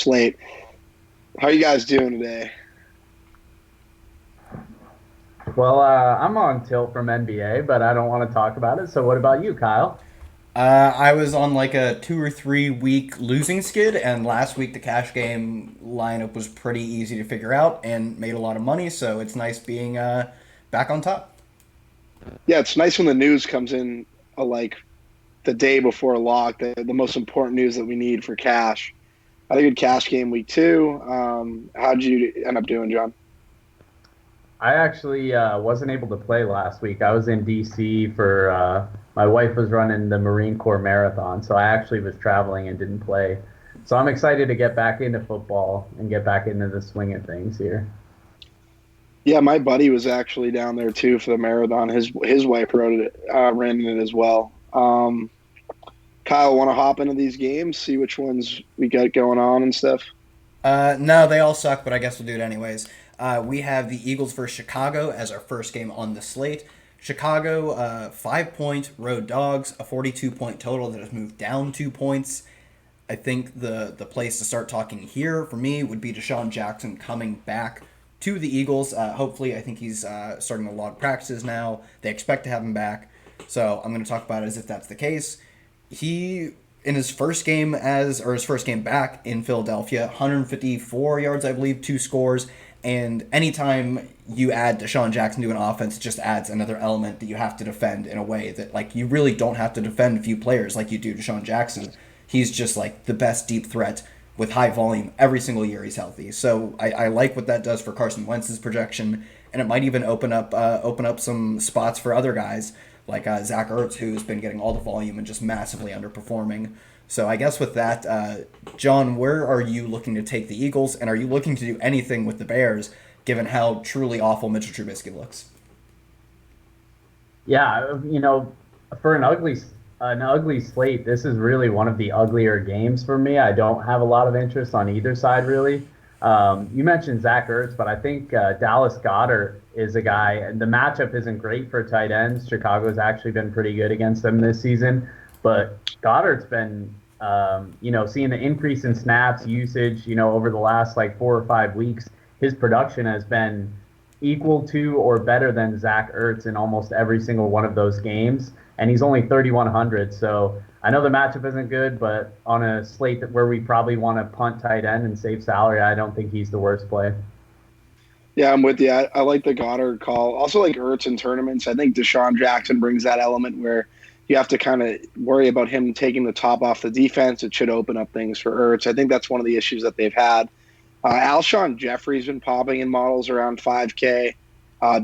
slate. How are you guys doing today? Well, I'm on tilt from NBA, but I don't want to talk about it. So, what about you, Kyle? I was on like a 2 or 3 week losing skid, and last week the cash game lineup was pretty easy to figure out and made a lot of money. So it's nice being back on top. Yeah, it's nice when the news comes in like the day before lock, the most important news that we need for cash. I think a good cash game week two. How'd you end up doing, John? I actually wasn't able to play last week. I was in DC for my wife was running the Marine Corps Marathon, so I actually was traveling and didn't play. So I'm excited to get back into football and get back into the swing of things here. Yeah, my buddy was actually down there too for the marathon. His wife ran it as well. Kyle, want to hop into these games, see which ones we got going on and stuff? No, they all suck, but I guess we'll do it anyways. We have the Eagles versus Chicago as our first game on the slate. Chicago, 5 point road dogs, a 42 point total that has moved down 2 points. I think the place to start talking here for me would be Deshaun Jackson coming back to the Eagles. Hopefully, I think he's starting to log practices now. They expect to have him back, so I'm going to talk about it as if that's the case. He in his first game his first game back in Philadelphia, 154 yards, I believe, 2 scores. And anytime you add Deshaun Jackson to an offense, it just adds another element that you have to defend in a way that like you really don't have to defend a few players like you do Deshaun Jackson. He's just like the best deep threat with high volume every single year he's healthy. So I like what that does for Carson Wentz's projection, and it might even open up some spots for other guys like Zach Ertz, who's been getting all the volume and just massively underperforming. So I guess with that, John, where are you looking to take the Eagles, and are you looking to do anything with the Bears, given how truly awful Mitchell Trubisky looks? Yeah, for an ugly slate, this is really one of the uglier games for me. I don't have a lot of interest on either side, really. You mentioned Zach Ertz, but I think Dallas Goddard is a guy, and the matchup isn't great for tight ends. Chicago's actually been pretty good against them this season, but Goddard's been, seeing the increase in snaps usage, over the last like 4 or 5 weeks. His production has been equal to or better than Zach Ertz in almost every single one of those games, and he's only 3,100. So I know the matchup isn't good, but on a slate where we probably want to punt tight end and save salary, I don't think he's the worst play. Yeah, I'm with you. I like the Goddard call. Also, like Ertz in tournaments. I think Deshaun Jackson brings that element where you have to kind of worry about him taking the top off the defense. It should open up things for Ertz. I think that's one of the issues that they've had. Alshon Jeffrey's been popping in models around 5K.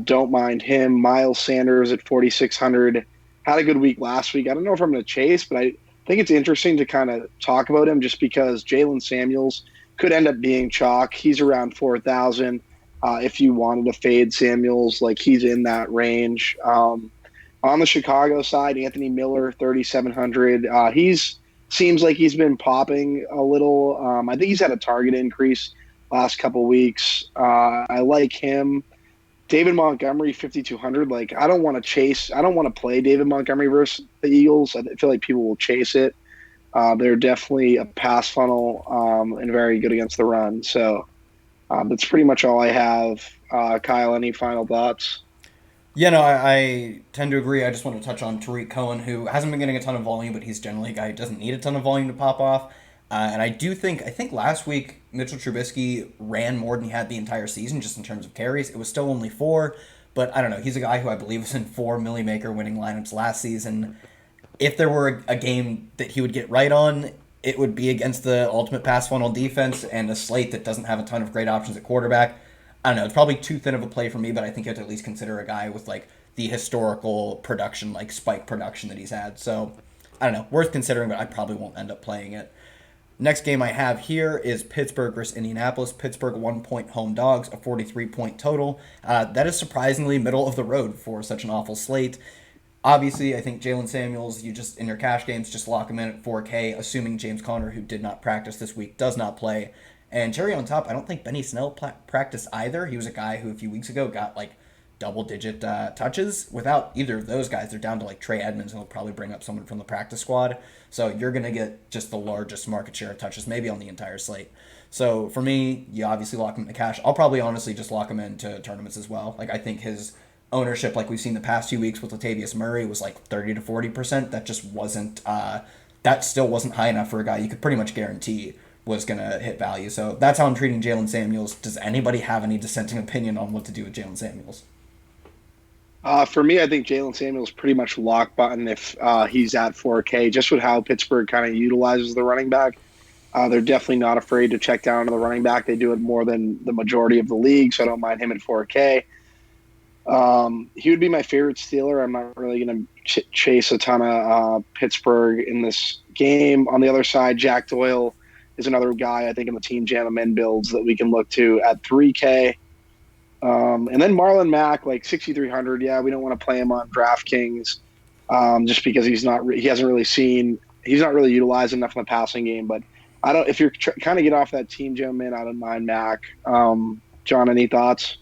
Don't mind him. Miles Sanders at 4,600 had a good week last week. I don't know if I'm going to chase, but I think it's interesting to kind of talk about him just because Jalen Samuels could end up being chalk. He's around 4,000. If you wanted to fade Samuels, like he's in that range. On the Chicago side, Anthony Miller, 3,700. He's seems like he's been popping a little. I think he's had a target increase last couple weeks. I like him. David Montgomery, 5,200. Like, I don't want to chase. I don't want to play David Montgomery versus the Eagles. I feel like people will chase it. They're definitely a pass funnel and very good against the run. So that's pretty much all I have. Kyle, any final thoughts? Yeah, no, I tend to agree. I just want to touch on Tariq Cohen, who hasn't been getting a ton of volume, but he's generally a guy who doesn't need a ton of volume to pop off. And I think last week Mitchell Trubisky ran more than he had the entire season, just in terms of carries. It was still only four, but I don't know. He's a guy who I believe was in four Millie Maker winning lineups last season. If there were a game that he would get right on, it would be against the ultimate pass funnel defense and a slate that doesn't have a ton of great options at quarterback. I don't know. It's probably too thin of a play for me, but I think you have to at least consider a guy with like the historical production, like spike production that he's had. So I don't know, worth considering, but I probably won't end up playing it. Next game I have here is Pittsburgh versus Indianapolis. Pittsburgh 1 point home dogs, a 43 point total. That is surprisingly middle of the road for such an awful slate. Obviously, I think Jalen Samuels, you just in your cash games, just lock him in at 4K, assuming James Conner, who did not practice this week, does not play. And cherry on top, I don't think Benny Snell practiced either. He was a guy who a few weeks ago got like double digit touches. Without either of those guys, they're down to like Trey Edmonds, and he'll probably bring up someone from the practice squad. So you're going to get just the largest market share of touches, maybe on the entire slate. So for me, you obviously lock him into cash. I'll probably honestly just lock him into tournaments as well. Like I think his ownership, like we've seen the past 2 weeks with Latavius Murray, was like 30 to 40%. That just wasn't. That still wasn't high enough for a guy you could pretty much guarantee was gonna hit value. So that's how I'm treating Jalen Samuels. Does anybody have any dissenting opinion on what to do with Jalen Samuels? For me, I think Jalen Samuels pretty much lock button if he's at 4K, just with how Pittsburgh kind of utilizes the running back. They're definitely not afraid to check down to the running back. They do it more than the majority of the league, so I don't mind him at 4K. He would be my favorite Steeler. I'm not really going to chase a ton of Pittsburgh in this game. On the other side, Jack Doyle is another guy I think in the Team Jam Men builds that we can look to at 3K. And then Marlon Mack, like 6,300. Yeah, we don't want to play him on DraftKings just because he's not really utilized enough in the passing game. But I don't. If you're kind of get off that Team Jam Man, I don't mind Mack. John, any thoughts?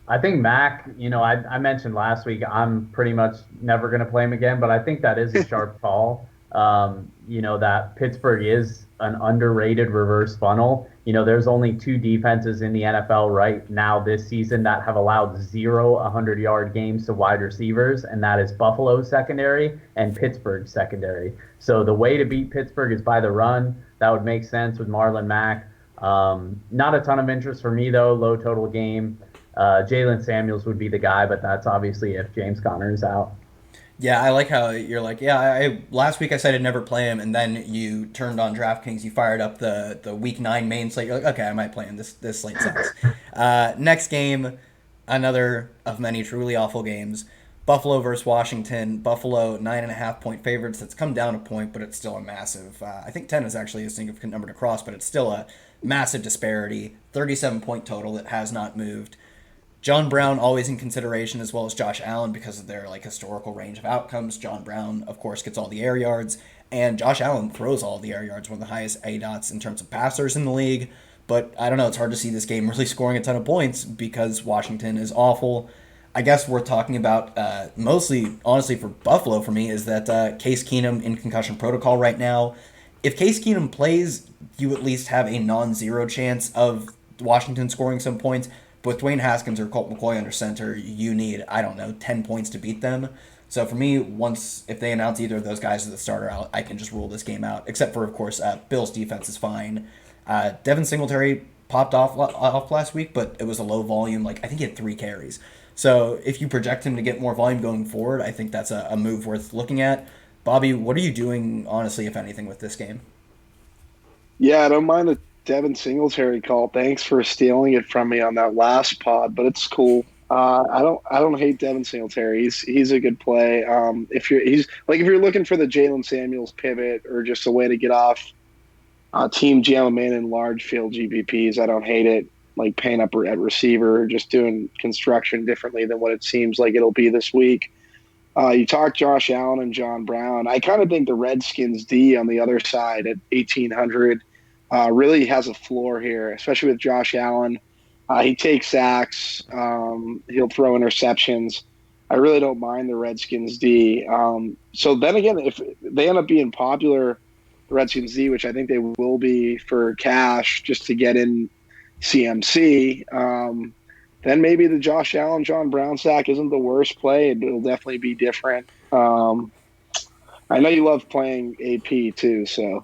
I think Mac, I mentioned last week I'm pretty much never going to play him again, but I think that is a sharp call. That Pittsburgh is an underrated reverse funnel. There's only two defenses in the NFL right now this season that have allowed 0 100-yard games to wide receivers, and that is Buffalo's secondary and Pittsburgh's secondary. So the way to beat Pittsburgh is by the run. That would make sense with Marlon Mack. Not a ton of interest for me, though. Low total game. Jalen Samuels would be the guy, but that's obviously if James Conner is out. Yeah, I like how you're like, yeah, last week I said I'd never play him, and then you turned on DraftKings, you fired up the Week 9 main slate. You're like, okay, I might play him. This slate sucks. Next game, another of many truly awful games. Buffalo versus Washington. Buffalo 9.5-point favorites. That's come down a point, but it's still a massive. I think 10 is actually a significant number to cross, but it's still a massive disparity. 37-point total that has not moved. John Brown always in consideration, as well as Josh Allen, because of their historical range of outcomes. John Brown, of course, gets all the air yards, and Josh Allen throws all the air yards, one of the highest ADOTs in terms of passers in the league. But I don't know, it's hard to see this game really scoring a ton of points because Washington is awful. I guess worth talking about, mostly, honestly, for Buffalo for me, is that Case Keenum in concussion protocol right now. If Case Keenum plays, you at least have a non-zero chance of Washington scoring some points. But with Dwayne Haskins or Colt McCoy under center, you need, 10 points to beat them. So for me, if they announce either of those guys as the starter, I can just rule this game out. Except for, of course, Bill's defense is fine. Devin Singletary popped off last week, but it was a low volume. I think he had 3 carries. So if you project him to get more volume going forward, I think that's a move worth looking at. Bobby, what are you doing, honestly, if anything, with this game? Yeah, I don't mind the Devin Singletary call. Thanks for stealing it from me on that last pod, but it's cool. I don't hate Devin Singletary. He's a good play. If you're looking for the Jalen Samuels pivot or just a way to get off Team Jam Man in large field GPPs, I don't hate it. Like paying up at receiver, just doing construction differently than what it seems like it'll be this week. You talk Josh Allen and John Brown. I kind of think the Redskins D on the other side at 1,800 really has a floor here, especially with Josh Allen. He takes sacks. He'll throw interceptions. I really don't mind the Redskins D. So then again, if they end up being popular, the Redskins D, which I think they will be for cash just to get in CMC, then maybe the Josh Allen, John Brown stack isn't the worst play. It'll definitely be different. I know you love playing AP too, so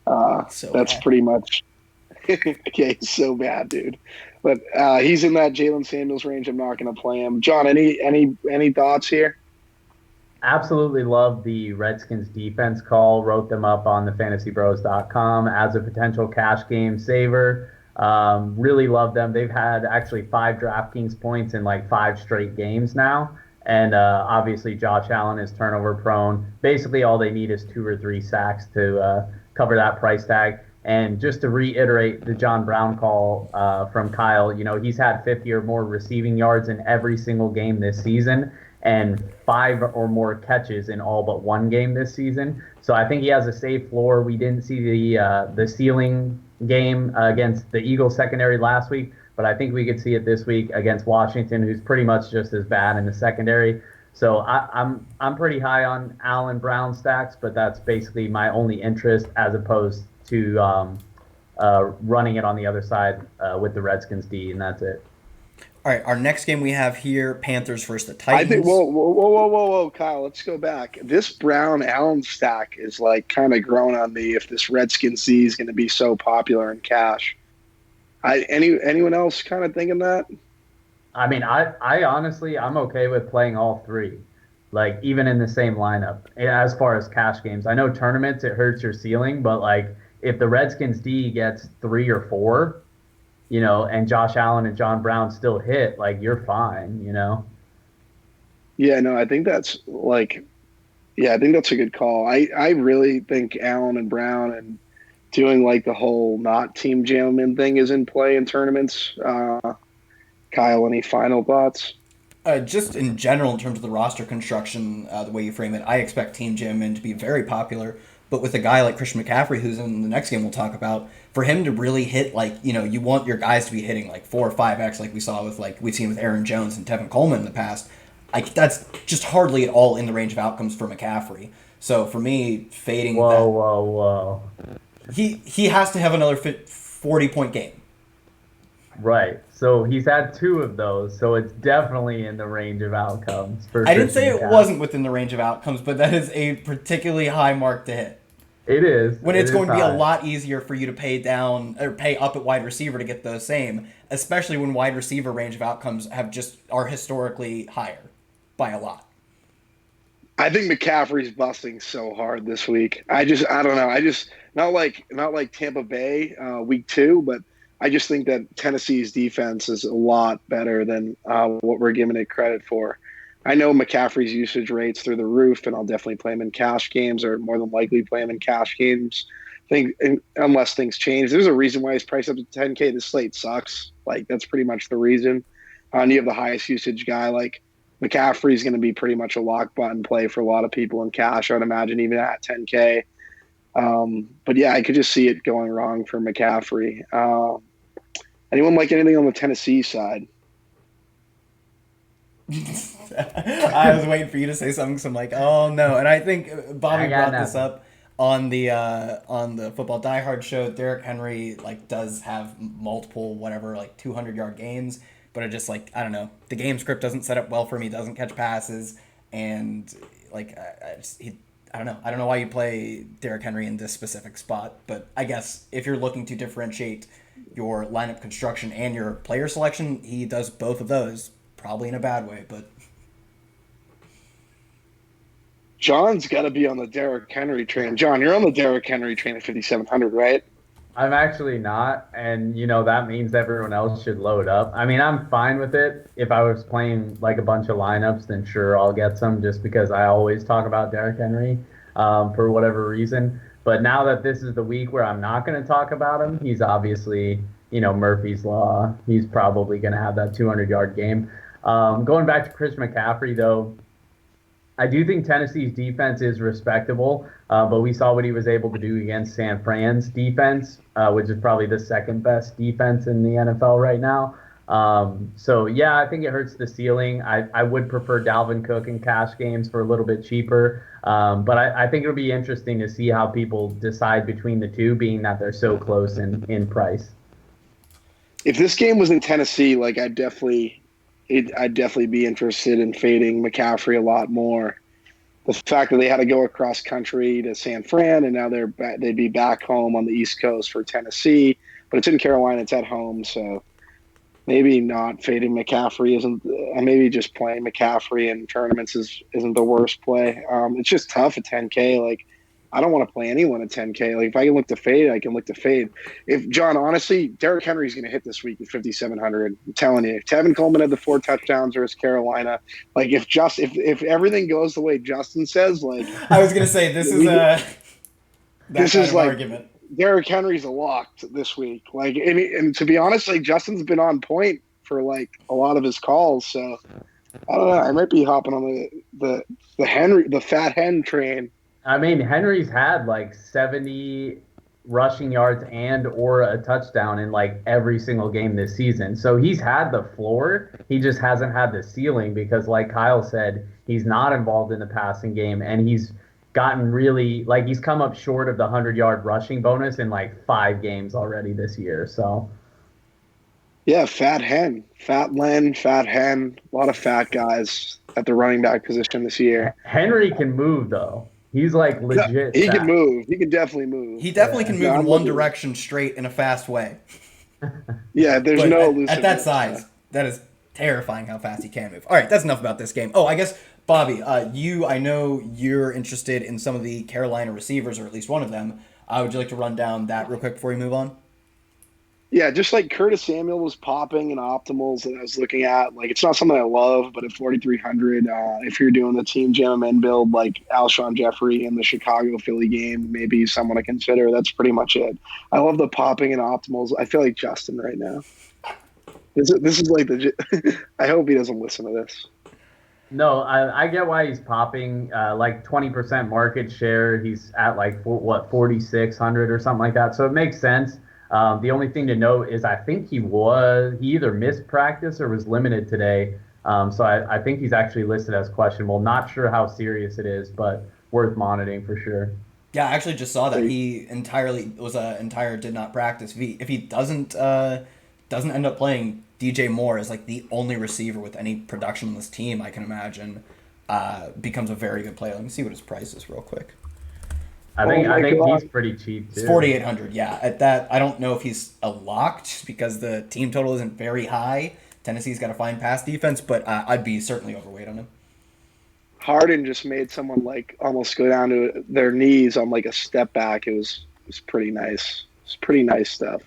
that's bad. Pretty much okay. So bad, dude. But he's in that Jalen Samuels range. I'm not going to play him. John, any thoughts here? Absolutely love the Redskins defense call. Wrote them up on the fantasybros.com as a potential cash game saver. Really love them. They've had actually 5 DraftKings points in 5 straight games now. And obviously Josh Allen is turnover prone. Basically all they need is 2 or 3 sacks to cover that price tag. And just to reiterate the John Brown call from Kyle, he's had 50 or more receiving yards in every single game this season and 5 or more catches in all but 1 game this season. So I think he has a safe floor. We didn't see the ceiling game against the Eagles secondary last week, but I think we could see it this week against Washington, who's pretty much just as bad in the secondary. So I'm pretty high on Allen Brown stacks, but that's basically my only interest as opposed to running it on the other side with the Redskins D, and that's it. All right, our next game we have here: Panthers versus the I think. Titans. Whoa, Kyle. Let's go back. This Brown Allen stack is like kind of growing on me. If this Redskin C is going to be so popular in cash, anyone else kind of thinking that? I mean, I honestly, I'm okay with playing all three, like even in the same lineup. As far as cash games, I know tournaments it hurts your ceiling, but like if the Redskins D gets 3 or 4, and Josh Allen and John Brown still hit, like you're fine. Yeah, no, I think that's like, yeah, I think that's a good call. I really think Allen and Brown and doing like the whole not team gentleman thing is in play in tournaments. Kyle, any final thoughts? Just in general, in terms of the roster construction, the way you frame it, I expect Team Jammin to be very popular. But with a guy like Christian McCaffrey, who's in the next game we'll talk about, for him to really hit, like, you want your guys to be hitting like 4 or 5x, like we saw with, like, we've seen with Aaron Jones and Tevin Coleman in the past. That's just hardly at all in the range of outcomes for McCaffrey. So for me, fading Whoa, that, whoa, whoa. he has to have another 40-point game. Right. So he's had 2 of those, so it's definitely in the range of outcomes for I didn't say Christian it McCaffrey. wasn't within the range of outcomes, but that is a particularly high mark to hit. It is. When It it's is going to be a high. lot easier for you to pay down or pay up at wide receiver to get those same, especially when wide receiver range of outcomes are historically higher by a lot. I think McCaffrey's busting so hard this week. I don't know. Not like Tampa Bay week 2, but I just think that Tennessee's defense is a lot better than what we're giving it credit for. I know McCaffrey's usage rates through the roof, and I'll definitely play him in cash games, or more than likely play him in cash games. Unless things change. There's a reason why he's priced up to 10K. This slate sucks. Like that's pretty much the reason. And you have the highest usage guy like McCaffrey's going to be pretty much a lock button play for a lot of people in cash. I would imagine even at 10K. But yeah, I could just see it going wrong for McCaffrey. Anyone like anything on the Tennessee side? I was waiting for you to say something, so I'm like, oh no. And I think Bobby I got brought this nothing. up on the Football Die Hard show. Derrick Henry like does have multiple whatever like 200-yard games, but it just like I don't know. The game script doesn't set up well for him. He doesn't catch passes, and like I don't know. I don't know why you play Derrick Henry in this specific spot, but I guess if you're looking to differentiate your lineup construction and your player selection, he does both of those. Probably in a bad way, but John's got to be on the Derrick Henry train. John, you're on the Derrick Henry train at 5,700, right? I'm actually not, and that means everyone else should load up. I mean, I'm fine with it. If I was playing like a bunch of lineups, then sure, I'll get some just because I always talk about Derrick Henry for whatever reason. But now that this is the week where I'm not going to talk about him, he's obviously, Murphy's Law. He's probably going to have that 200-yard game. Going back to Chris McCaffrey, though, I do think Tennessee's defense is respectable, but we saw what he was able to do against San Fran's defense, which is probably the second best defense in the NFL right now. So, yeah, I think it hurts the ceiling. I would prefer Dalvin Cook in cash games for a little bit cheaper, but I think it'll be interesting to see how people decide between the two, being that they're so close in price. If this game was in Tennessee, like I'd definitely be interested in fading McCaffrey a lot more. The fact that they had to go across country to San Fran and now they'd be back home on the East Coast for Tennessee, but it's in Carolina, it's at home, so maybe not fading McCaffrey isn't. Maybe just playing McCaffrey in tournaments isn't the worst play. It's just tough at 10K. Like I don't want to play anyone at 10K. Like if I can look to fade, I can look to fade. If John, honestly, Derrick Henry's going to hit this week at 5,700. I'm telling you, if Tevin Coleman had the 4 touchdowns versus Carolina, like if everything goes the way Justin says, like I was gonna say this is we, that this kind is of like argument. Derrick Henry's a lock this week. Like and to be honest, like Justin's been on point for like a lot of his calls, so I don't know. I might be hopping on the fat hen train. I mean, Henry's had like 70 rushing yards and or a touchdown in like every single game this season. So he's had the floor. He just hasn't had the ceiling because like Kyle said, he's not involved in the passing game and gotten really like he's come up short of the 100-yard rushing bonus in like 5 games already this year. So Yeah, fat hen, fat Len, fat hen. A lot of fat guys at the running back position this year. Henry can move though. He's like No, legit he can fast. move. He can definitely move. He definitely Yeah. can No, move in I'm one looking. direction straight in a fast way. Yeah, there's But no at that elusiveness. size, that is terrifying how fast he can move. All right, that's enough about this game. Oh, I guess Bobby, I know you're interested in some of the Carolina receivers, or at least one of them. Would you like to run down that real quick before we move on? Yeah, just like Curtis Samuel was popping in optimals that I was looking at. Like, it's not something I love, but at 4,300, if you're doing the team jam and build like Alshon Jeffrey in the Chicago Philly game, maybe someone to consider. That's pretty much it. I love the popping in optimals. I feel like Justin right now. This is like the. I hope he doesn't listen to this. No, I get why he's popping. Like 20% market share. He's at like what 4,600 or something like that. So it makes sense. The only thing to note is I think he either missed practice or was limited today. So I think he's actually listed as questionable. Not sure how serious it is, but worth monitoring for sure. Yeah, I actually just saw that So, he entirely was a entire did not practice. If he doesn't end up playing, DJ Moore is like the only receiver with any production on this team I can imagine becomes a very good player. Let me see what his price is real quick. I oh think my I think God. he's pretty cheap It's too. 4,800. Yeah, at that I don't know if he's a lock just because the team total isn't very high. Tennessee's got a fine pass defense, but I'd be certainly overweight on him. Harden just made someone like almost go down to their knees on like a step back. It was pretty nice. It's pretty nice stuff.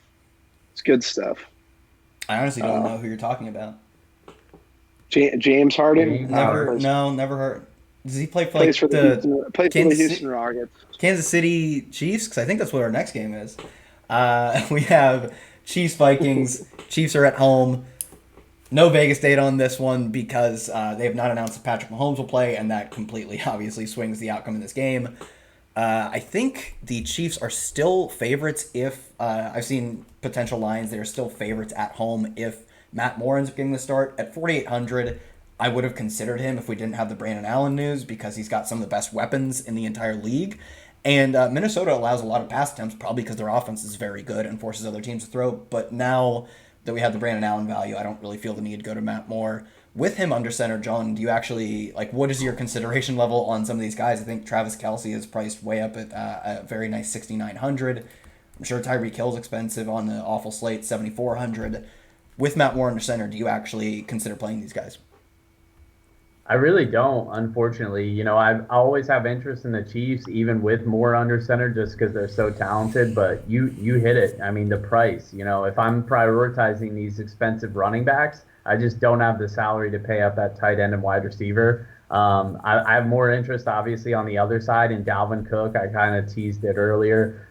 It's good stuff. I honestly don't Uh, know who you're talking about. James Harden James Harden. Never heard. Does he play for plays like for the the Kansas Houston City, Rockets. Kansas City Chiefs? Because I think that's what our next game is. We have Chiefs Vikings. Chiefs are at home. No Vegas data on this one because they have not announced that Patrick Mahomes will play, and that completely obviously swings the outcome of this game. I think the Chiefs are still favorites if I've seen potential lines. They're still favorites at home if Matt Moore ends up getting the start. At 4,800, I would have considered him if we didn't have the Brandon Allen news because he's got some of the best weapons in the entire league. And Minnesota allows a lot of pass attempts, probably because their offense is very good and forces other teams to throw. But now that we have the Brandon Allen value, I don't really feel the need to go to Matt Moore. With him under center, John, do you actually, like, what is your consideration level on some of these guys? I think Travis Kelce is priced way up at a very nice 6,900. I'm sure Tyreek Hill's expensive on the awful slate, 7,400. With Matt Moore under center, do you actually consider playing these guys? I really don't, unfortunately. I always have interest in the Chiefs, even with more under center, just because they're so talented. But you hit it. I mean, the price. If I'm prioritizing these expensive running backs, I just don't have the salary to pay up at tight end and wide receiver. I have more interest, obviously, on the other side in Dalvin Cook. I kind of teased it earlier.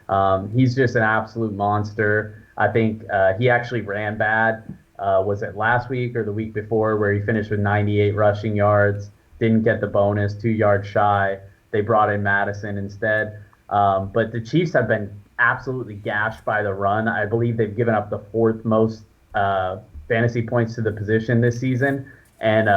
He's just an absolute monster. I think he actually ran bad. Was it last week or the week before where he finished with 98 rushing yards, didn't get the bonus, 2 yards shy. They brought in Madison instead. But the Chiefs have been absolutely gashed by the run. I believe they've given up the fourth most fantasy points to the position this season. And,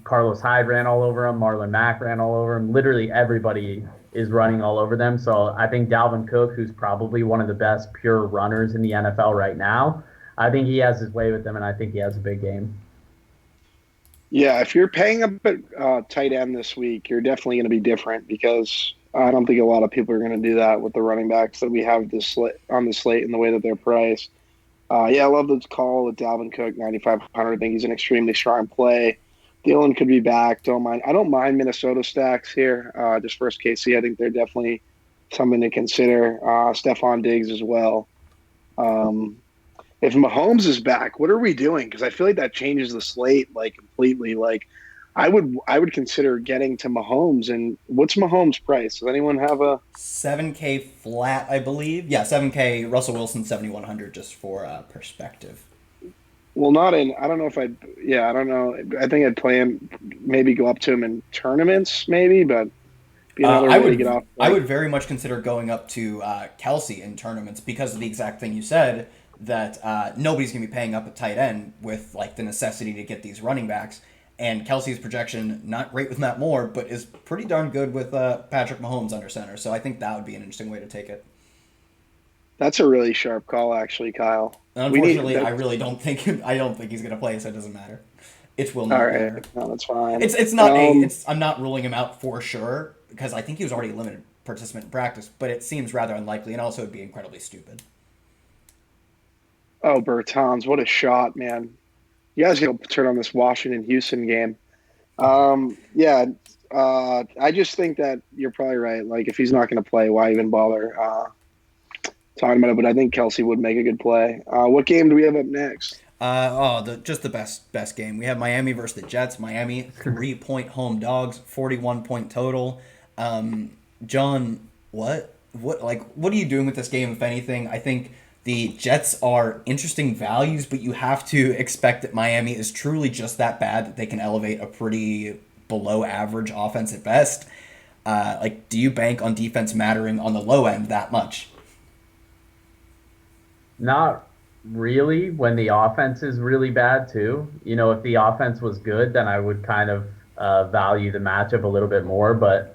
Carlos Hyde ran all over him. Marlon Mack ran all over him. Literally everybody is running all over them. So I think Dalvin Cook, who's probably one of the best pure runners in the NFL right now, I think he has his way with them, and I think he has a big game. Yeah, if you're paying up at tight end this week, you're definitely going to be different because I don't think a lot of people are going to do that with the running backs that we have on the slate and the way that they're priced. Yeah, I love the call with Dalvin Cook, 9,500. I think he's an extremely strong play. Thielen could be back. I don't mind Minnesota stacks here. Just first KC, I think they're definitely something to consider. Stephon Diggs as well. If Mahomes is back, what are we doing? Because I feel like that changes the slate like completely. Like, I would consider getting to Mahomes. And what's Mahomes' price? Does anyone have a 7K flat, I believe. Yeah, 7K. Russell Wilson 7,100, just for perspective. Well, not in. I don't know if I'd. Yeah, I don't know. I think I'd play him. Maybe go up to him in tournaments, maybe. But be another I way to would get off. I would very much consider going up to Kelsey in tournaments because of the exact thing you said, that nobody's going to be paying up at tight end with like the necessity to get these running backs. And Kelsey's projection, not great with Matt Moore, but is pretty darn good with Patrick Mahomes under center. So I think that would be an interesting way to take it. That's a really sharp call, actually, Kyle. We need Unfortunately, I that. really don't think I don't think he's going to play, so it doesn't matter. It will All not right, matter. no, that's fine. It's not a it's I'm not ruling him out for sure because I think he was already a limited participant in practice, but it seems rather unlikely and also it'd be incredibly stupid. Oh, Bertans, what a shot, man! You guys gonna turn on this Washington Houston game? Yeah. I just think that you're probably right. Like, if he's not going to play, why even bother talking about it? But I think Kelsey would make a good play. What game do we have up next? Just the best game. We have Miami versus the Jets. Miami 3-point home dogs, 41-point total. John, what are you doing with this game? If anything, I think the Jets are interesting values, but you have to expect that Miami is truly just that bad that they can elevate a pretty below average offense at best. Do you bank on defense mattering on the low end that much? Not really when the offense is really bad too. If the offense was good, then I would kind of value the matchup a little bit more. But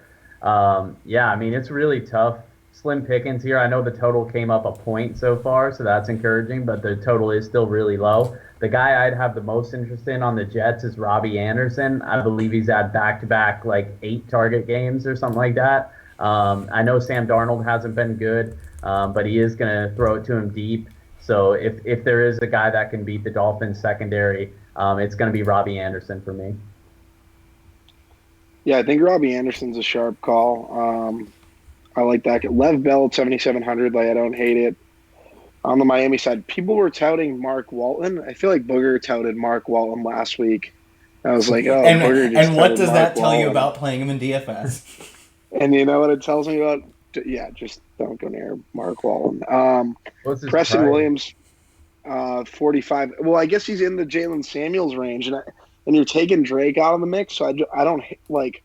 yeah, I mean, it's really tough. Slim pickings here. I know the total came up a point so far, so that's encouraging, but the total is still really low. The guy I'd have the most interest in on the Jets is Robbie Anderson. I believe he's had back-to-back 8 target games or something like that. I know Sam Darnold hasn't been good, but he is going to throw it to him deep. So if there is a guy that can beat the Dolphins secondary, it's going to be Robbie Anderson for me. Yeah, I think Robbie Anderson's a sharp call. I like that. Lev Bell at 7,700. I don't hate it. On the Miami side, people were touting Mark Walton. I feel like Booger touted Mark Walton last week. I was like, oh, Booger just and what touted does Mark that tell you Walton. about playing him in DFS? And you know what it tells me about? Yeah, just don't go near Mark Walton. What's his Preston price? Williams, 45. Well, I guess he's in the Jalen Samuels range, and you're taking Drake out of the mix. So I don't like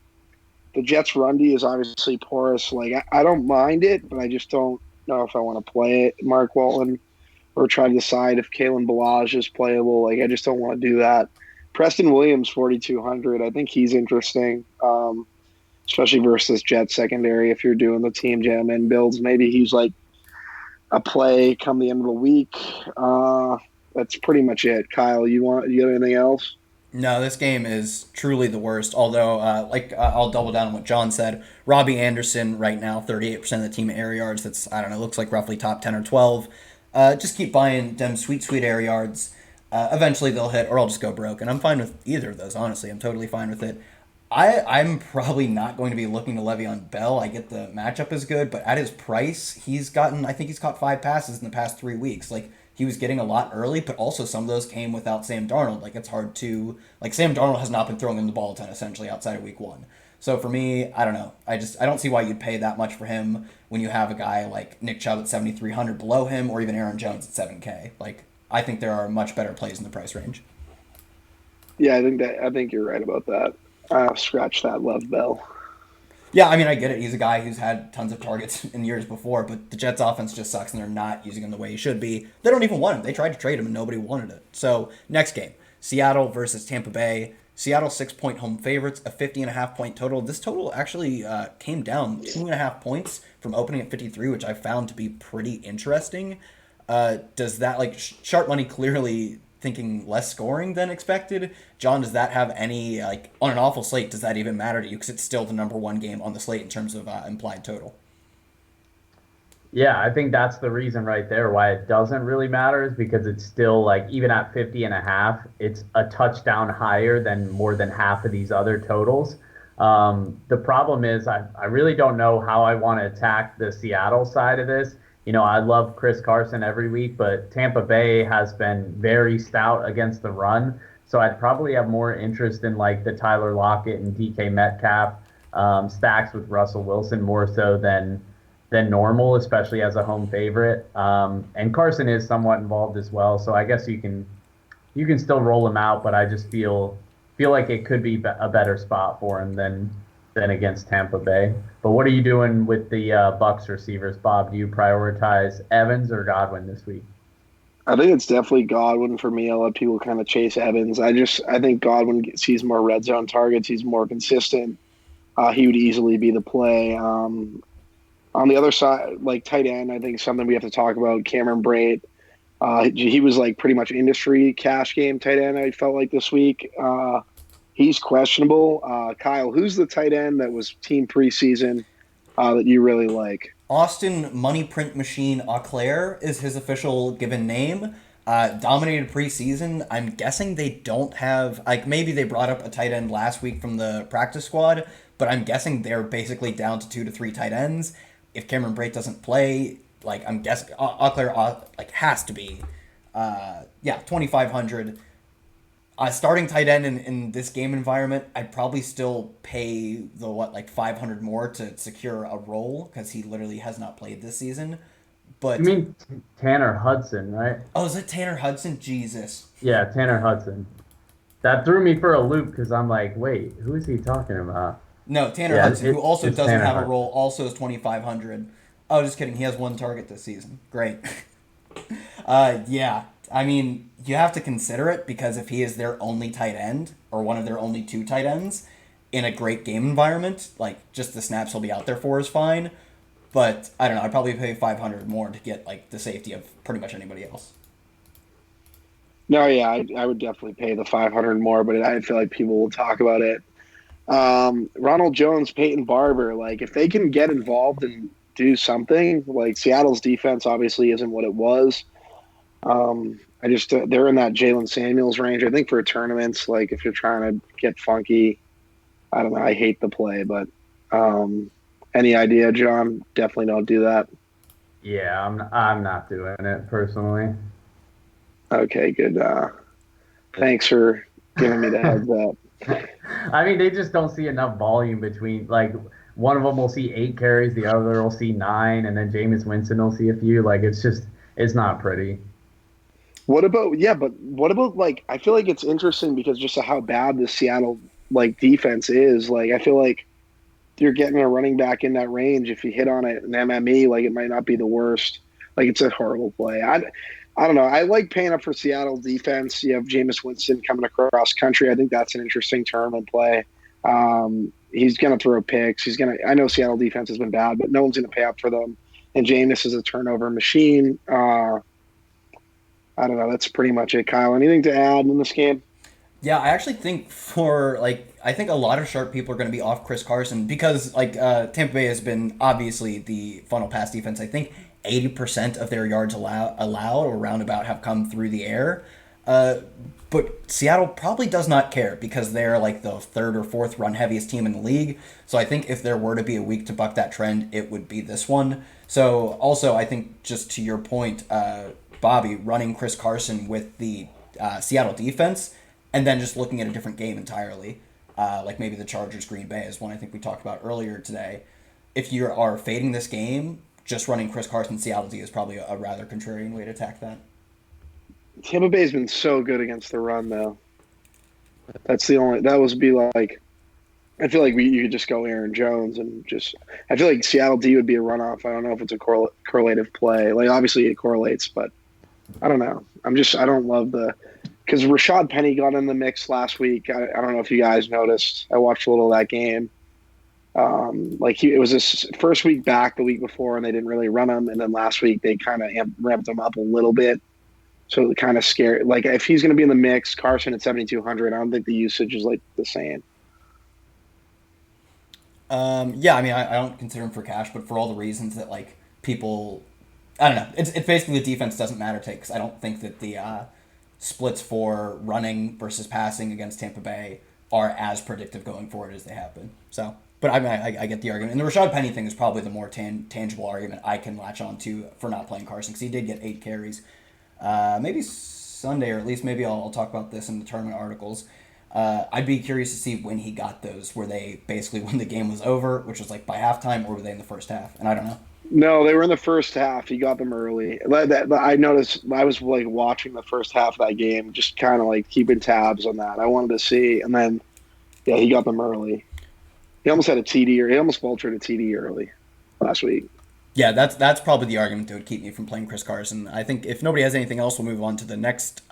the Jets' run D is obviously porous. I don't mind it, but I just don't know if I want to play it, Mark Walton, or try to decide if Kalen Balaj is playable. I just don't want to do that. Preston Williams, 4,200. I think he's interesting, especially versus Jets secondary. If you're doing the team jam and builds, maybe he's like a play come the end of the week. That's pretty much it. Kyle, you have anything else? No, this game is truly the worst. Although, I'll double down on what John said. Robbie Anderson right now, 38% of the team air yards. That's, I don't know, looks like roughly top 10 or 12. Just keep buying them sweet air yards. Eventually they'll hit, or I'll just go broke. And I'm fine with either of those, honestly. I'm totally fine with it. I'm probably not going to be looking to Le'Veon Bell. I get the matchup is good, but at his price, I think he's caught 5 passes in the past 3 weeks. He was getting a lot early, but also some of those came without Sam Darnold. It's hard to, Sam Darnold has not been throwing him the ball a ton, essentially, outside of week 1. So for me, I don't know. I don't see why you'd pay that much for him when you have a guy like Nick Chubb at 7,300 below him, or even Aaron Jones at 7K. I think there are much better plays in the price range. Yeah, I think you're right about that. Scratch that, Love Bell. Yeah, I mean, I get it. He's a guy who's had tons of targets in years before, but the Jets' offense just sucks, and they're not using him the way he should be. They don't even want him. They tried to trade him, and nobody wanted it. So, next game, Seattle versus Tampa Bay. Seattle 6-point home favorites, a 50.5-point total. This total actually came down 2.5 points from opening at 53, which I found to be pretty interesting. Does that, sharp money clearly thinking less scoring than expected? John, does that have any, on an awful slate, does that even matter to you? Because it's still the number 1 game on the slate in terms of implied total. Yeah, I think that's the reason right there why it doesn't really matter is because it's still even at 50.5, it's a touchdown higher than more than half of these other totals. The problem is I really don't know how I want to attack the Seattle side of this. I love Chris Carson every week, but Tampa Bay has been very stout against the run. So I'd probably have more interest in the Tyler Lockett and DK Metcalf stacks with Russell Wilson more so than normal, especially as a home favorite. And Carson is somewhat involved as well. So I guess you can still roll him out, but I just feel like it could be a better spot for him than against Tampa Bay. But what are you doing with the Bucs receivers, Bob? Do you prioritize Evans or Godwin this week? I think it's definitely Godwin for me. I'll let people kind of chase Evans. I think Godwin sees more red zone targets. He's more consistent. He would easily be the play. On the other side, like tight end, I think something we have to talk about. Cameron Brate. He was like pretty much industry cash game tight end. I felt like this week. He's questionable. Kyle, who's the tight end that was team preseason that you really like? Austin Money Print Machine Auclair is his official given name. Dominated preseason. I'm guessing they don't have, like, maybe they brought up a tight end last week from the practice squad, but I'm guessing they're basically down to 2 to 3 tight ends. If Cameron Brate doesn't play, like, I'm guessing Auclair like has to be, 2,500. Starting tight end in this game environment, I'd probably still pay the 500 more to secure a role because he literally has not played this season. You But mean Tanner Hudson, right? oh, is it Tanner Hudson? Jesus. Yeah, Tanner Hudson. That threw me for a loop because I'm like, wait, who is he talking about? No, Tanner Yeah, Hudson, who also it's doesn't Tanner have a Hudson. role, also is 2,500. Oh, just kidding. He has one target this season. Great. Yeah. I mean, you have to consider it because if he is their only tight end or one of their only 2 tight ends in a great game environment, like just the snaps he'll be out there for is fine. But I don't know. I'd probably pay 500 more to get like the safety of pretty much anybody else. No, yeah, I would definitely pay the 500 more, but I feel like people will talk about it. Ronald Jones, Peyton Barber, like if they can get involved and do something, like Seattle's defense obviously isn't what it was. I just they're in that Jalen Samuels range. I think for tournaments, like if you're trying to get funky, I don't know. I hate the play, but any idea, John? Definitely don't do that. Yeah, I'm not doing it personally. Okay, good. Thanks for giving me the heads up. I mean, they just don't see enough volume between like one of them will see 8 carries, the other will see 9, and then Jameis Winston will see a few. Like it's not pretty. What about yeah? But what about like? I feel like it's interesting because just how bad the Seattle like defense is. Like I feel like you're getting a running back in that range. If you hit on it in MME, like it might not be the worst. Like it's a horrible play. I don't know. I like paying up for Seattle defense. You have Jameis Winston coming across country. I think that's an interesting tournament play. He's going to throw picks. He's going to. I know Seattle defense has been bad, but no one's going to pay up for them. And Jameis is a turnover machine. I don't know. That's pretty much it, Kyle. Anything to add in this game? Yeah, I actually think I think a lot of sharp people are going to be off Chris Carson because Tampa Bay has been obviously the funnel pass defense. I think 80% of their yards allowed or roundabout have come through the air. But Seattle probably does not care because they're like the third or fourth run heaviest team in the league. So I think if there were to be a week to buck that trend, it would be this one. So also I think just to your point, Bobby, running Chris Carson with the Seattle defense and then just looking at a different game entirely, like maybe the Chargers Green Bay is one I think we talked about earlier today. If you are fading this game, just running Chris Carson Seattle D is probably a rather contrarian way to attack that. Tampa Bay's been so good against the run, though. That's the only. That would be like. I feel like you could just go Aaron Jones and just. I feel like Seattle D would be a runoff. I don't know if it's a correlative play. Like obviously it correlates, but I don't know. I don't love the because Rashad Penny got in the mix last week. I don't know if you guys noticed. I watched a little of that game. It was his first week back the week before, and they didn't really run him. And then last week they kind of ramped him up a little bit. So kind of scary. Like if he's going to be in the mix, Carson at 7,200, I don't think the usage is like the same. Yeah, I mean, I don't consider him for cash, but for all the reasons that like people, I don't know. It's basically the defense doesn't matter to because I don't think that the splits for running versus passing against Tampa Bay are as predictive going forward as they have been. So, but I mean, I get the argument, and the Rashad Penny thing is probably the more tangible argument I can latch on to for not playing Carson because he did get 8 carries. Maybe Sunday, or at least maybe I'll talk about this in the tournament articles. I'd be curious to see when he got those. Were they basically when the game was over, which was like by halftime, or were they in the first half? And I don't know. No, they were in the first half. He got them early. I noticed. I was like watching the first half of that game, just kind of like keeping tabs on that. I wanted to see, and then yeah, he got them early. He almost had a TD, or he almost vultured a TD early last week. Yeah, that's probably the argument that would keep me from playing Chris Carson. I think if nobody has anything else, we'll move on to the next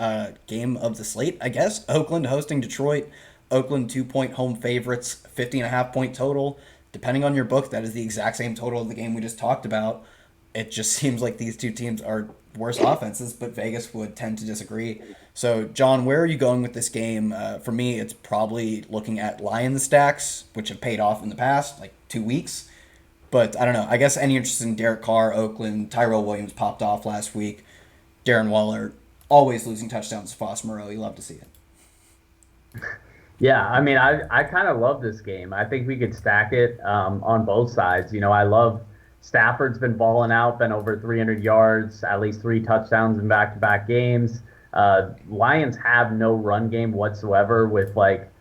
game of the slate, I guess. Oakland hosting Detroit. Oakland 2-point home favorites, 50.5 point total. Depending on your book, that is the exact same total of the game we just talked about. It just seems like these two teams are worse offenses, but Vegas would tend to disagree. So, John, where are you going with this game? For me, it's probably looking at Lions stacks, which have paid off in the past, like 2 weeks. But I don't know. I guess any interest in Derek Carr, Oakland, Tyrell Williams popped off last week. Darren Waller always losing touchdowns to Foss Moreau. You love to see it. Yeah, I mean, I kind of love this game. I think we could stack it on both sides. I love Stafford's been balling out, been over 300 yards, at least 3 touchdowns in back-to-back games. Lions have no run game whatsoever with like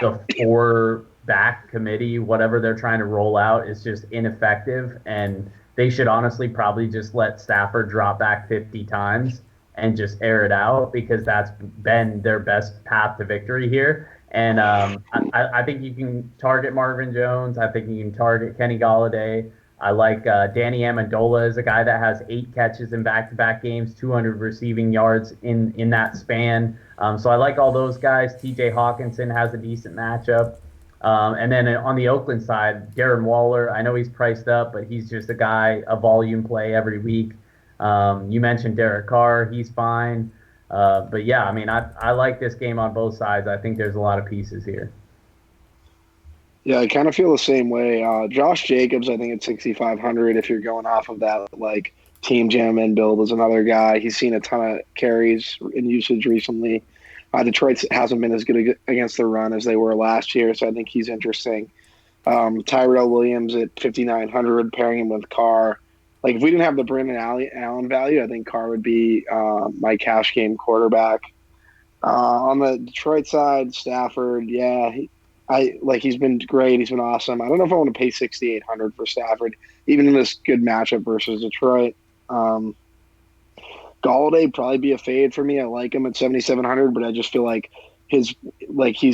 the 4-back committee, whatever they're trying to roll out is just ineffective. And they should honestly probably just let Stafford drop back 50 times and just air it out because that's been their best path to victory here. And I think you can target Marvin Jones. I think you can target Kenny Golladay. I like Danny Amendola is a guy that has 8 catches in back-to-back games, 200 receiving yards in that span. So I like all those guys. T.J. Hawkinson has a decent matchup. And then on the Oakland side, Darren Waller, I know he's priced up, but he's just a volume play every week. You mentioned Derek Carr. He's fine. But yeah, I mean, I like this game on both sides. I think there's a lot of pieces here. Yeah, I kind of feel the same way. Josh Jacobs, I think at 6,500, if you're going off of that, like team jam and build is another guy. He's seen a ton of carries in usage recently. Detroit hasn't been as good against the run as they were last year, so I think he's interesting. Tyrell Williams at 5,900, pairing him with Carr. Like, if we didn't have the Brandon Allen value, I think Carr would be my cash game quarterback. On the Detroit side, Stafford, yeah, he's been great. He's been awesome. I don't know if I want to pay 6,800 for Stafford, even in this good matchup versus Detroit. Galladay probably be a fade for me. I like him at 7,700, but I just feel like he's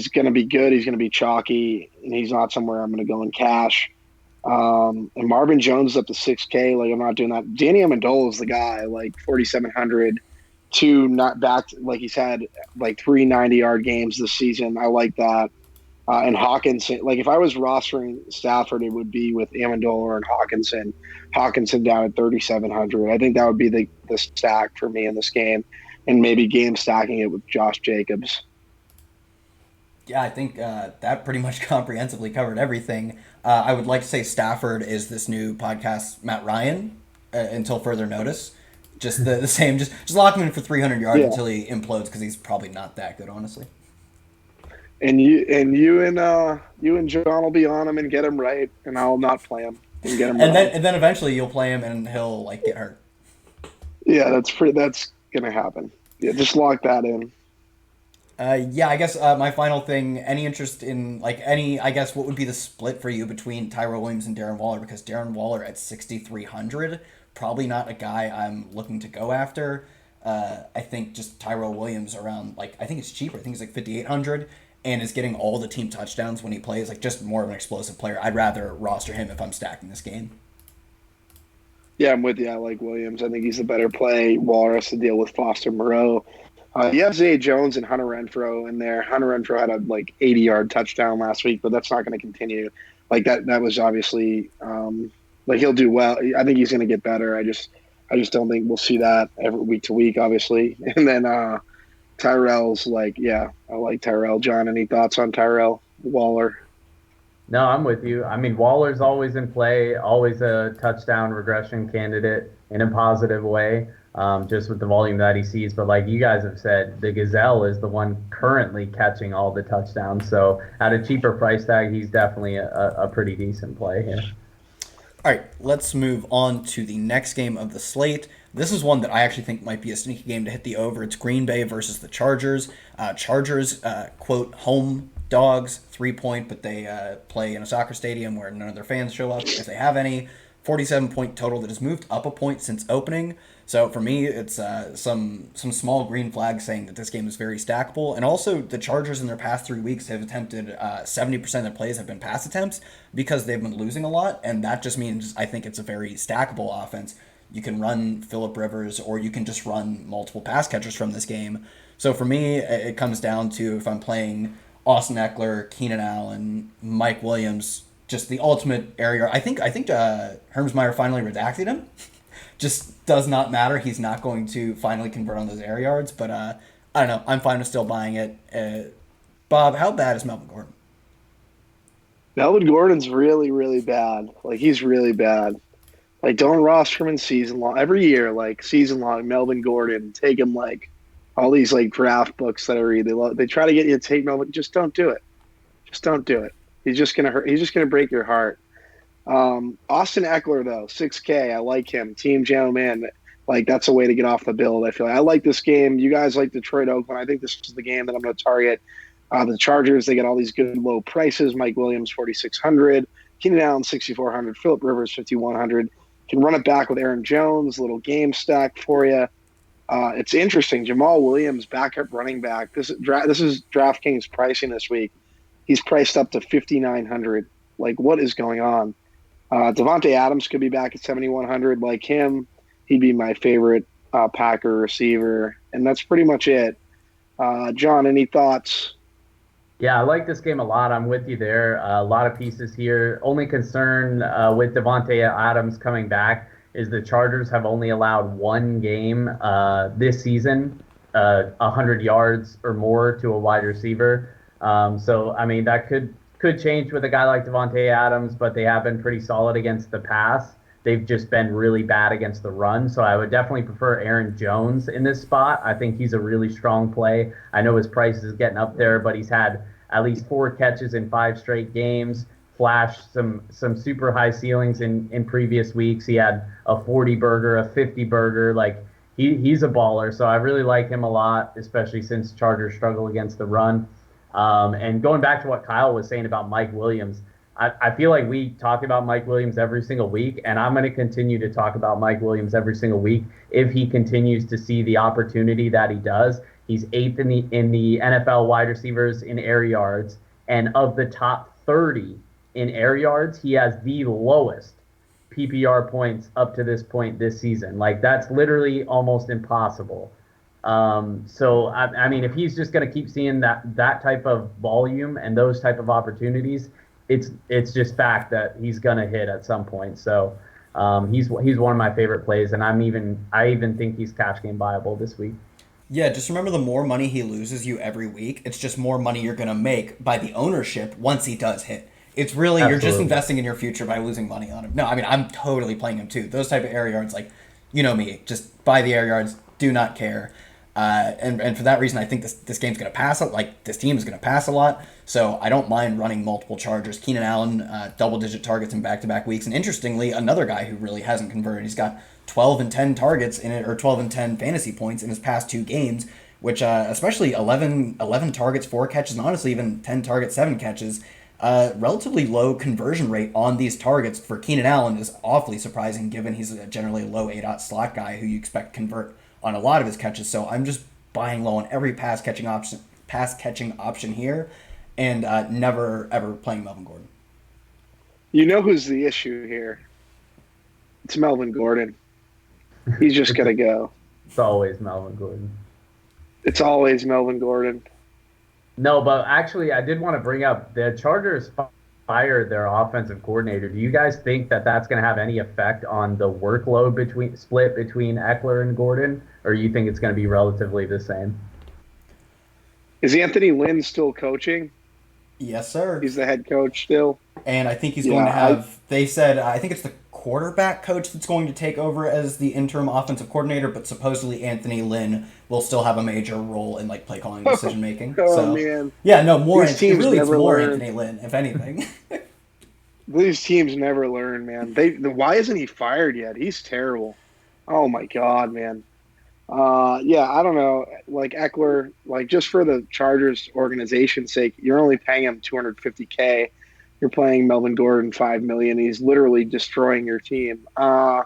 going to be good. He's going to be chalky, and he's not somewhere I'm going to go in cash. And Marvin Jones is up to 6K. Like, I'm not doing that. Danny Amendola is the guy, like 4,700. Not back. Like, he's had like 3 90-yard games this season. I like that. And Hawkinson, like if I was rostering Stafford, it would be with Amendola and Hawkinson. Hawkinson down at 3,700. I think that would be the stack for me in this game, and maybe game stacking it with Josh Jacobs. Yeah, I think that pretty much comprehensively covered everything. I would like to say Stafford is this new podcast Matt Ryan until further notice. Just the same. Just lock him in for 300 yards until he implodes because he's probably not that good, honestly. And you and John will be on him and get him right, and I'll not play him and get him. And then eventually you'll play him and he'll like get hurt. Yeah, that's gonna happen. Yeah, just lock that in. Yeah, I guess my final thing. Any interest in I guess what would be the split for you between Tyrell Williams and Darren Waller? Because Darren Waller at 6,300, probably not a guy I'm looking to go after. I think just Tyrell Williams around I think it's cheaper. I think it's like 5,800. And is getting all the team touchdowns when he plays, like just more of an explosive player. I'd rather roster him if I'm stacking this game. Yeah, I'm with you. I like Williams. I think he's the better play. Waller has to deal with Foster Moreau. You have Zay Jones and Hunter Renfrow in there. Hunter Renfrow had a 80-yard touchdown last week, but that's not going to continue. Like that was obviously he'll do well. I think he's going to get better. I just don't think we'll see that every week to week, obviously. And then Tyrell's I like Tyrell. John, any thoughts on Tyrell Waller? No, I'm with you. I mean, Waller's always in play, always a touchdown regression candidate in a positive way, just with the volume that he sees. But like you guys have said, the Gazelle is the one currently catching all the touchdowns. So at a cheaper price tag, he's definitely a pretty decent play here. All right, let's move on to the next game of the slate. This is one that I actually think might be a sneaky game to hit the over. It's Green Bay versus the Chargers. Chargers, quote, home dogs, 3-point, but they play in a soccer stadium where none of their fans show up if they have any. 47-point total that has moved up a point since opening. So for me, it's some small green flags saying that this game is very stackable. And also, the Chargers in their past 3 weeks have attempted 70% of their plays have been pass attempts because they've been losing a lot, and that just means I think it's a very stackable offense. You can run Phillip Rivers, or you can just run multiple pass catchers from this game. So for me, it comes down to if I'm playing Austin Eckler, Keenan Allen, Mike Williams, just the ultimate area. I think Hermsmeyer finally redacted him. Just does not matter. He's not going to finally convert on those air yards. But I don't know. I'm fine with still buying it. Bob, how bad is Melvin Gordon? Melvin Gordon's really, really bad. Like, he's really bad. Like, don't roster him in season long. Every year, like, season long, Melvin Gordon, take him, like, all these, like, draft books that I read. They try to get you to take Melvin. Just don't do it. Just don't do it. He's just going to hurt. He's just going to break your heart. Austin Eckler, though, 6K. I like him. Team Jam Man. Like, that's a way to get off the build. I feel like I like this game. You guys like Detroit, Oakland. I think this is the game that I'm going to target. The Chargers, they get all these good low prices. Mike Williams, 4,600. Keenan Allen, 6,400. Phillip Rivers, 5,100. Can run it back with Aaron Jones. Little game stack for you. It's interesting. Jamal Williams, backup running back. This is DraftKings pricing this week. He's priced up to 5,900. Like, what is going on? Devontae Adams could be back at 7,100. Like him, he'd be my favorite Packer receiver. And that's pretty much it. John, any thoughts? Yeah, I like this game a lot. I'm with you there. A lot of pieces here. Only concern with Devontae Adams coming back is the Chargers have only allowed one game this season, 100 yards or more to a wide receiver. So, I mean, that could change with a guy like Devontae Adams, but they have been pretty solid against the pass. They've just been really bad against the run. So I would definitely prefer Aaron Jones in this spot. I think he's a really strong play. I know his price is getting up there, but he's had at least 4 catches in 5 straight games, flashed some super high ceilings in previous weeks. He had a 40 burger, a 50 burger. Like, he's a baller. So I really like him a lot, especially since Chargers struggle against the run. And going back to what Kyle was saying about Mike Williams, I feel like we talk about Mike Williams every single week, and I'm going to continue to talk about Mike Williams every single week if he continues to see the opportunity that he does. He's 8th in the NFL wide receivers in air yards, and of the top 30 in air yards, he has the lowest PPR points up to this point this season. Like, that's literally almost impossible. So I mean, if he's just going to keep seeing that type of volume and those type of opportunities, it's just fact that he's going to hit at some point. So he's one of my favorite plays, and I even think he's cash game viable this week. Yeah, just remember the more money he loses you every week, it's just more money you're going to make by the ownership once he does hit. It's really, Absolutely. You're just investing in your future by losing money on him. No, I mean, I'm totally playing him too. Those type of air yards, like, you know me, just buy the air yards, do not care. And for that reason, I think this game's going to pass. Like, this team is going to pass a lot. So I don't mind running multiple Chargers. Keenan Allen, double-digit targets in back-to-back weeks. And interestingly, another guy who really hasn't converted. He's got 12 and 10 targets in it, or 12 and 10 fantasy points in his past 2 games, which especially 11 targets, 4 catches, and honestly even 10 targets, 7 catches. Relatively low conversion rate on these targets for Keenan Allen is awfully surprising, given he's a generally low A-dot slot guy who you expect to convert on a lot of his catches. So I'm just buying low on every pass catching option here, and never ever playing Melvin Gordon. You know who's the issue here? It's Melvin Gordon. He's just gonna go. It's always Melvin Gordon. It's always Melvin Gordon. No, but actually, I did want to bring up the Chargers fired their offensive coordinator. Do you guys think that that's going to have any effect on the workload split between Eckler and Gordon, or you think it's going to be relatively the same? Is Anthony Lynn still coaching? Yes, sir. He's the head coach still. And I think he's going to have, they said, I think it's the quarterback coach that's going to take over as the interim offensive coordinator, but supposedly Anthony Lynn will still have a major role in, like, play calling, decision making. Man. Yeah, no, more. It's more learn. Anthony Lynn, if anything. These teams never learn, man. Why isn't he fired yet? He's terrible. Oh my God, man. Yeah, I don't know. Like, Eckler, like, just for the Chargers organization's sake, you're only paying him $250K. You're playing Melvin Gordon 5 million. He's literally destroying your team. Yeah,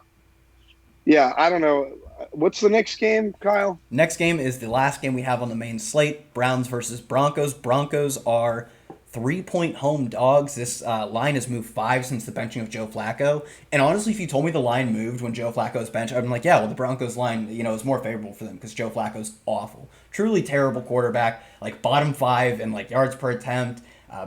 I don't know. What's the next game, Kyle? Next game is the last game we have on the main slate: Browns versus Broncos. Broncos are 3-point home dogs. This line has moved 5 since the benching of Joe Flacco. And honestly, if you told me the line moved when Joe Flacco was benched, I'd be like, yeah, well, the Broncos line, is more favorable for them because Joe Flacco's awful. Truly terrible quarterback, like bottom 5 in like yards per attempt,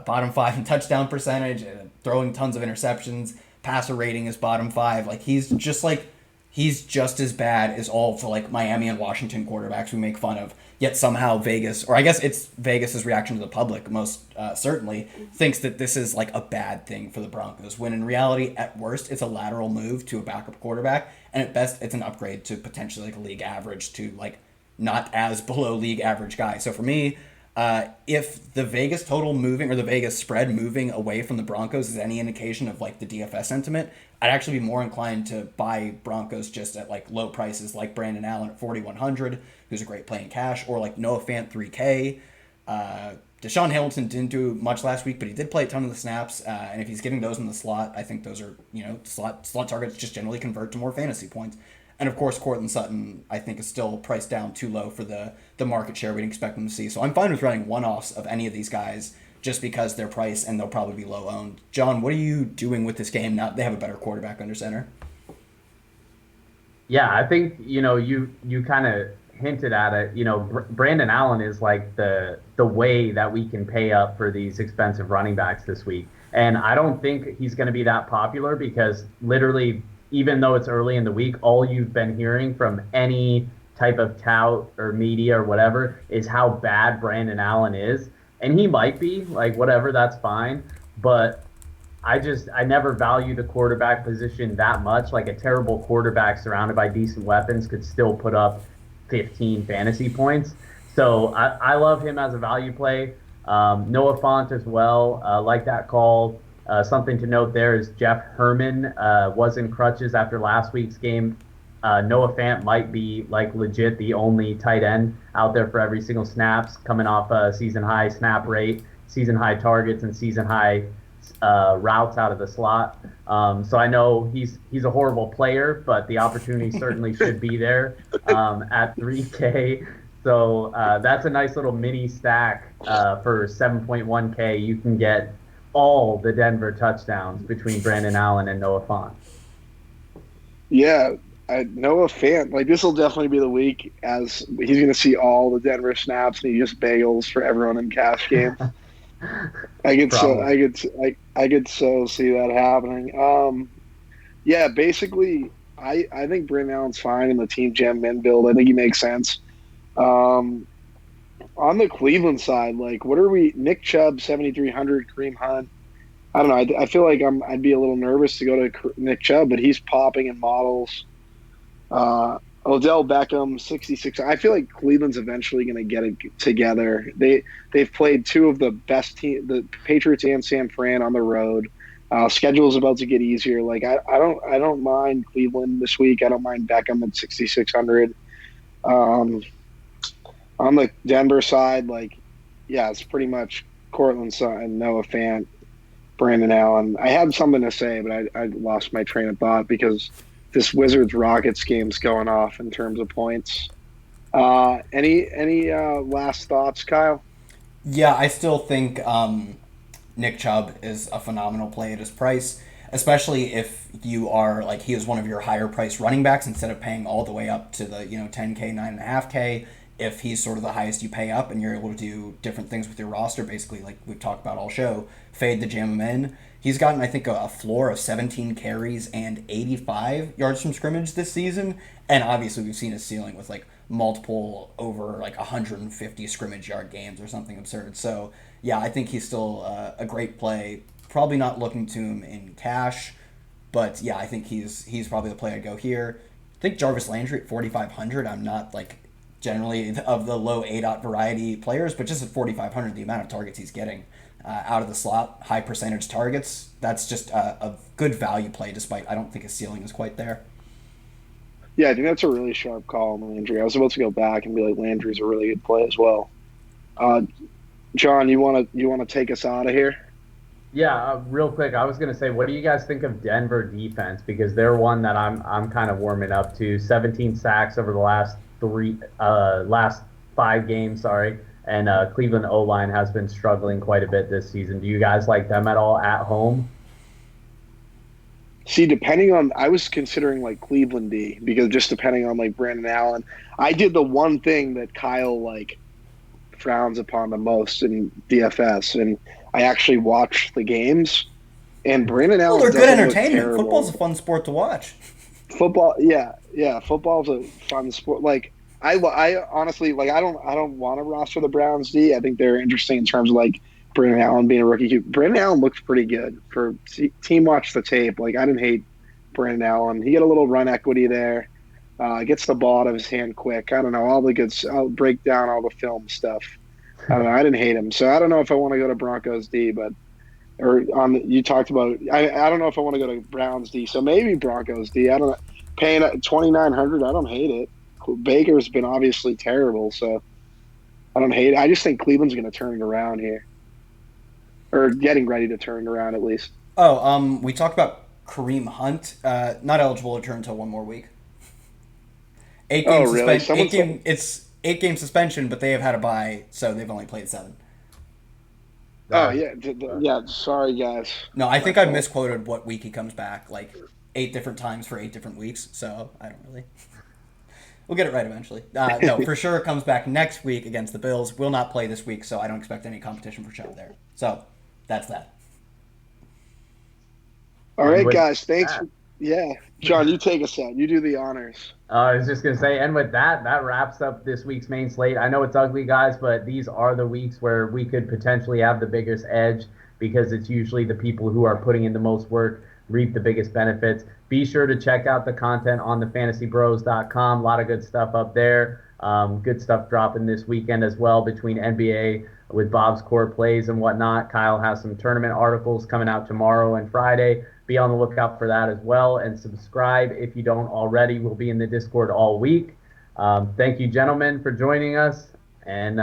bottom 5 in touchdown percentage, throwing tons of interceptions. Passer rating is bottom 5. Like he's just as bad as all of the like Miami and Washington quarterbacks we make fun of. Yet somehow Vegas, or I guess it's Vegas's reaction to the public, most certainly thinks that this is like a bad thing for the Broncos. When in reality, at worst, it's a lateral move to a backup quarterback, and at best, it's an upgrade to potentially like a league average to like not as below league average guy. So for me, if the Vegas total moving or the Vegas spread moving away from the Broncos is any indication of like the DFS sentiment, I'd actually be more inclined to buy Broncos just at like low prices, like Brandon Allen at 4,100, who's a great play in cash, or like Noah Fant 3K. Deshaun Hamilton didn't do much last week, but he did play a ton of the snaps, and if he's getting those in the slot, I think those are slot targets just generally convert to more fantasy points. And of course, Cortland Sutton, I think, is still priced down too low for the market share we'd expect them to see. So I'm fine with running one-offs of any of these guys just because they're priced and they'll probably be low owned. John, what are you doing with this game now they have a better quarterback under center? Yeah, I think you kind of hinted at it. Brandon Allen is like the way that we can pay up for these expensive running backs this week, and I don't think he's going to be that popular because literally, even though it's early in the week, all you've been hearing from any type of tout or media or whatever is how bad Brandon Allen is, and he might be like whatever, that's fine, but I never value the quarterback position that much. Like a terrible quarterback surrounded by decent weapons could still put up 15 fantasy points. So I love him as a value play. Noah Fant as well. Like that call. Something to note there is Jeff Herman was in crutches after last week's game. Noah Fant might be like legit the only tight end out there for every single snaps, coming off a season high snap rate, season high targets, and season high routes out of the slot. So I know he's a horrible player, but the opportunity certainly should be there at 3K. So that's a nice little mini stack for 7.1K. You can get all the Denver touchdowns between Brandon Allen and Noah Fant. Yeah, Noah Fant. Like this will definitely be the week as he's going to see all the Denver snaps and he just bagels for everyone in cash games. I could so see that happening. Yeah, basically, I think Brandon Allen's fine in the team gem min build. I think he makes sense. On the Cleveland side, like, what are we? Nick Chubb 7,300, Kareem Hunt. I don't know. I feel like I'd be a little nervous to go to Nick Chubb, but he's popping in models. Odell Beckham 66. I feel like Cleveland's eventually going to get it together. They've played two of the best team, the Patriots and San Fran, on the road. Schedule's about to get easier. Like I don't mind Cleveland this week. I don't mind Beckham at 6,600. On the Denver side, like, yeah, it's pretty much Cortland Sutton, Noah Fant, Brandon Allen. I had something to say, but I lost my train of thought because this Wizards Rockets game's going off in terms of points. Any last thoughts, Kyle? Yeah, I still think Nick Chubb is a phenomenal play at his price, especially if you are like he is one of your higher priced running backs instead of paying all the way up to the 10K, 9.5K. If he's sort of the highest you pay up and you're able to do different things with your roster, basically like we've talked about all show, fade to jam him in. He's gotten, I think, a floor of 17 carries and 85 yards from scrimmage this season. And obviously we've seen a ceiling with like multiple over like 150 scrimmage yard games or something absurd. So yeah, I think he's still a great play. Probably not looking to him in cash, but yeah, I think he's probably the play I'd go here. I think Jarvis Landry at 4,500. I'm not like generally of the low ADOT variety players, but just at 4,500, the amount of targets he's getting out of the slot, high percentage targets, that's just a good value play, despite I don't think his ceiling is quite there. Yeah, I think that's a really sharp call on Landry. I was about to go back and be like, Landry's a really good play as well. John, you want to take us out of here? Yeah, real quick, I was gonna say, what do you guys think of Denver defense? Because they're one that I'm kind of warming up to. 17 sacks over the last 5 games, sorry. And Cleveland O line has been struggling quite a bit this season. Do you guys like them at all at home? See, depending on, I was considering like Cleveland D because just depending on like Brandon Allen, I did the one thing that Kyle like frowns upon the most in DFS, and I actually watched the games. And Brandon Well, Allen they're good doesn't look entertainment. Football's a terrible. fun sport to watch. Football, yeah, yeah, football's a fun sport. Like I honestly like I don't want to roster the Browns D. I think they're interesting in terms of like Brandon Allen being a rookie. Brandon Allen looks pretty good for team. Watch the tape. Like I didn't hate Brandon Allen. He got a little run equity there. Gets the ball out of his hand quick. I don't know all the good. I'll break down all the film stuff. I don't know. I didn't hate him, so I don't know if I want to go to Broncos D, but or on you talked about. I don't know if I want to go to Browns D, so maybe Broncos D. I don't know. Paying 2,900, I don't hate it. Baker's been obviously terrible, so I don't hate it. I just think Cleveland's going to turn it around here, or getting ready to turn it around at least. Oh, we talked about Kareem Hunt. Not eligible to return until one more week. Eight Oh, game really? suspend. Someone said. It's 8 game suspension, but they have had a bye, so they've only played 7. Oh Uh, yeah, yeah. Sorry, guys. No, I My think I fault. misquoted what week he comes back. Like 8 different times for 8 different weeks. So I don't really. We'll get it right eventually. No, for sure it comes back next week against the Bills. Will not play this week, so I don't expect any competition for Chubb there. So that's that. All and right, with guys. Thanks. that, Yeah, John, you take us out. You do the honors. I was just gonna say, and with that, that wraps up this week's main slate. I know it's ugly, guys, but these are the weeks where we could potentially have the biggest edge because it's usually the people who are putting in the most work reap the biggest benefits. Be sure to check out the content on thefantasybros.com. A lot of good stuff up there. Good stuff dropping this weekend as well between NBA with Bob's core plays and whatnot. Kyle has some tournament articles coming out tomorrow and Friday. Be on the lookout for that as well, and subscribe if you don't already. We'll be in the Discord all week. Thank you, gentlemen, for joining us, and